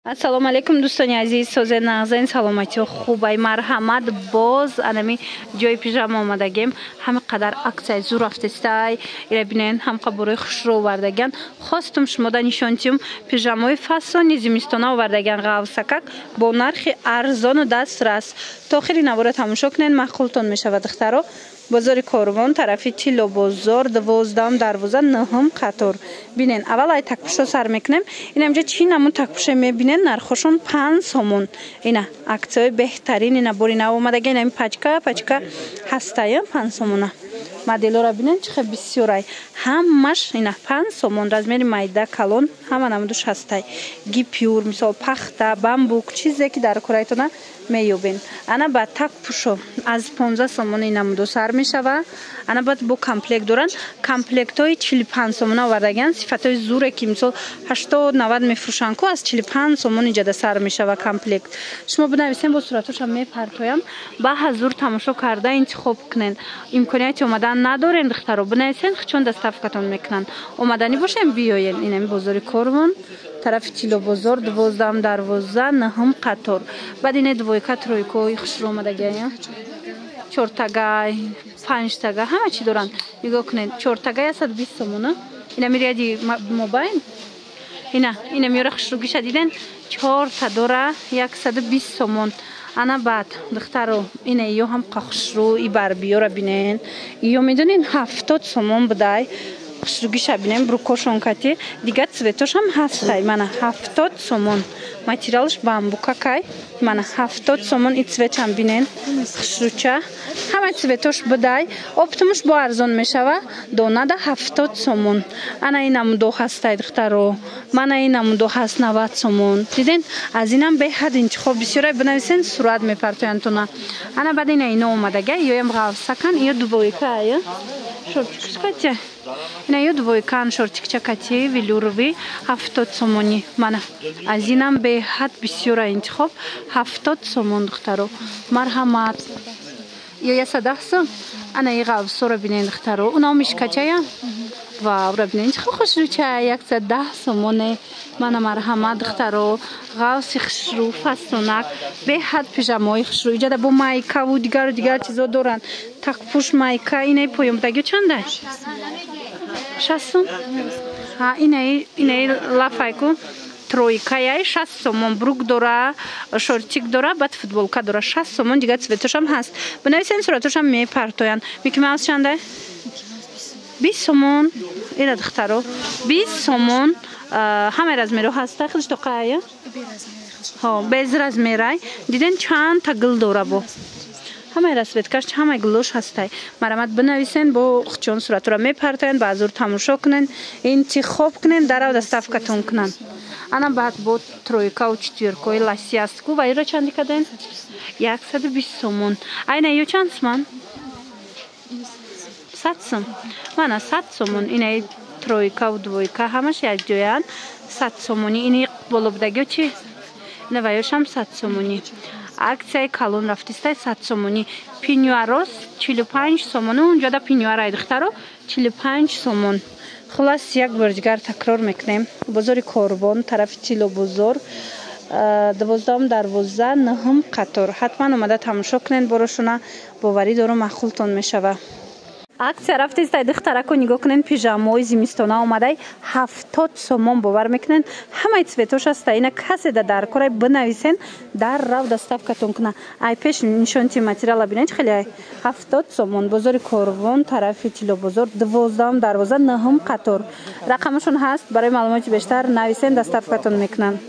ассалому алейкум дӯстони азиз, созе нағзаин саломатиҳо хубай марҳамат боз анами ҷои пижама омадагем. ҳама қадар аксияи зур рафтестай ира бинен ҳам қабурои хушро овардаган. хостум шумода нишонтиюм пижамаои фасони зимистона овардаган ғавсакак бо нархи арзону дастрас. то охири навора тамошо кунед, маъқултон мешавад духтаро. бозори Корвон, тарафи Тило бозор, 12 дарвоза 9 қатор. Бинен, аввал ай такпушо сар мекунем. Ина инҷа чӣ намун такпуше мебинен, нархошон 5 сомон. Ина аксияи беҳтарин, ина бори нав омадаги, ина пачка ҳастая 5 сомона. Моделора бинен чихе бисёрай. Ҳамаш ина 5 сомон, размери майда, калон, ҳама намудуш ҳастай. Гипюр, мисол пахта, бамбук, чизе ки дар кораитона меёбен. Ана ба такпушо аз 15 сомон ина муду сар мешава. Ана баъд бо комплект доранд. Комплектои 45 сомона овардаган. Сифатои зуре ки мисол 80-90 мефурӯшанд ку аз 45 сомон иҷада сар мешава комплект. Шумо бинависен бо суратоша мепартоям. Ба ҳазур тамошо карда интихоб кунен. Имконияти омадан надорен духтаро, бинависен чон доставкатон мекунанд. Омадани бошем биёен. Инами бозори Корвон, тарафи Тило бозор, 12 дарвоза 9 қатор. баъд ина двойка тройкаи хушро омадагия. 4 тагай, 5 тага, ҳама чӣ доранд. Нигоҳ кунед, 4 тагай 120 сомона. Ина мирияди мобайн. Ина миёра хушругиша диден 4 та дора 120 сомон. Ана баъд духтаро ина ё ҳам қахушру и барбиёра бинен. Ё медонин 70 сомон будай. хушругиша бинен брукошон кати. Дига цветош ҳам ҳастай. Мана 70 сомон. Материалш бамбукакай. Мана 70 сомон и цветам бинен. хушруча. ҳама цветош будай. Оптумуш бо арзон мешава. Донада 70 сомон. Ана ина мудо ҳастай духтаро. Мана ина мудо ҳаст 90 сомон. Диден? Аз инам беҳад интихоб бисёрай бинависен сурат мепартояндтона. Ана баъд ина омадаga ёям ғавсакан, ё двойка, ё шортикчакати. Ина ё двойкан шортикчакати велюрови 70 сомони. Мана аз инам беҳад бисёрай интихоб 70 сомон духтаро. Марҳамат. Ё 110 сом. Ана и ғавсора бинен духтаро. Уна мишкачая. Вау, рабинен чихо хушруча 110 сомоне. Мана марҳамат духтаро. ғавси хушру фасонак беҳад пижамаои хушру иҷада бо майкаву дигар чизо доранд. Такпуш майка инаи поёмдагиё чанда? 6 сом. Ха инаи лафайку тройкаяй 6 сомон. брук дора, шортик дора, баъд футболка дора 6 сомон. дигар цветошам ҳаст. бинависен суратошам мепартоянд. микимаус чанда? 20 сомон. ира духтаро 20 сомон. ҳамаи размеро ҳаста худш тоқая? без размерай. диден чанд та гул дора бо. ҳамаи расветкаш ҳамаи гулош ҳастай. марамат бинависен бо хучон суратора мепартоянд. ба азур тамошо кунен, интихоб кунен, дарав доставкатон кунанд. ана баъд бо тройкаву четверкаи ласиастку ва иро чанди каден? 120 сомон. айна ё чанд сомон? 100 сом. мана 100 сомон. инаи тройка و двойка ҳамаш якҷоянд. 100 сомонӣ. ини болобдагиё чӣ? ина ваёшам 100 сомонӣ. аксияи калон рафтистай 100 сомонӣ. пинюарос 45 сомону унҷода пинюарай духтаро 45 сомон. хулас як бор дигар такрор мекунем. бозори Корвон, тарафи Тило бозор, 12 дарвоза 9 қатор. ҳатман омада тамошо кунед борошуна. боварӣ дорум маъқултон мешава. аксия рафтистай духтарако нигоҳ кунен пижамаои зимистона омадай 70 сомон бовар мекунен. ҳамаи цветош ҳаста. ина каседа дар корай бинависен даррав доставкатон куна. ай пеш нишонти материала бинен хеле 70 сомон. бозори Корвон, тарафи Тило бозор, 12 дарвоза 9 қатор. рақамашон ҳаст. барои маълумоти бештар нависен доставкатон мекунанд.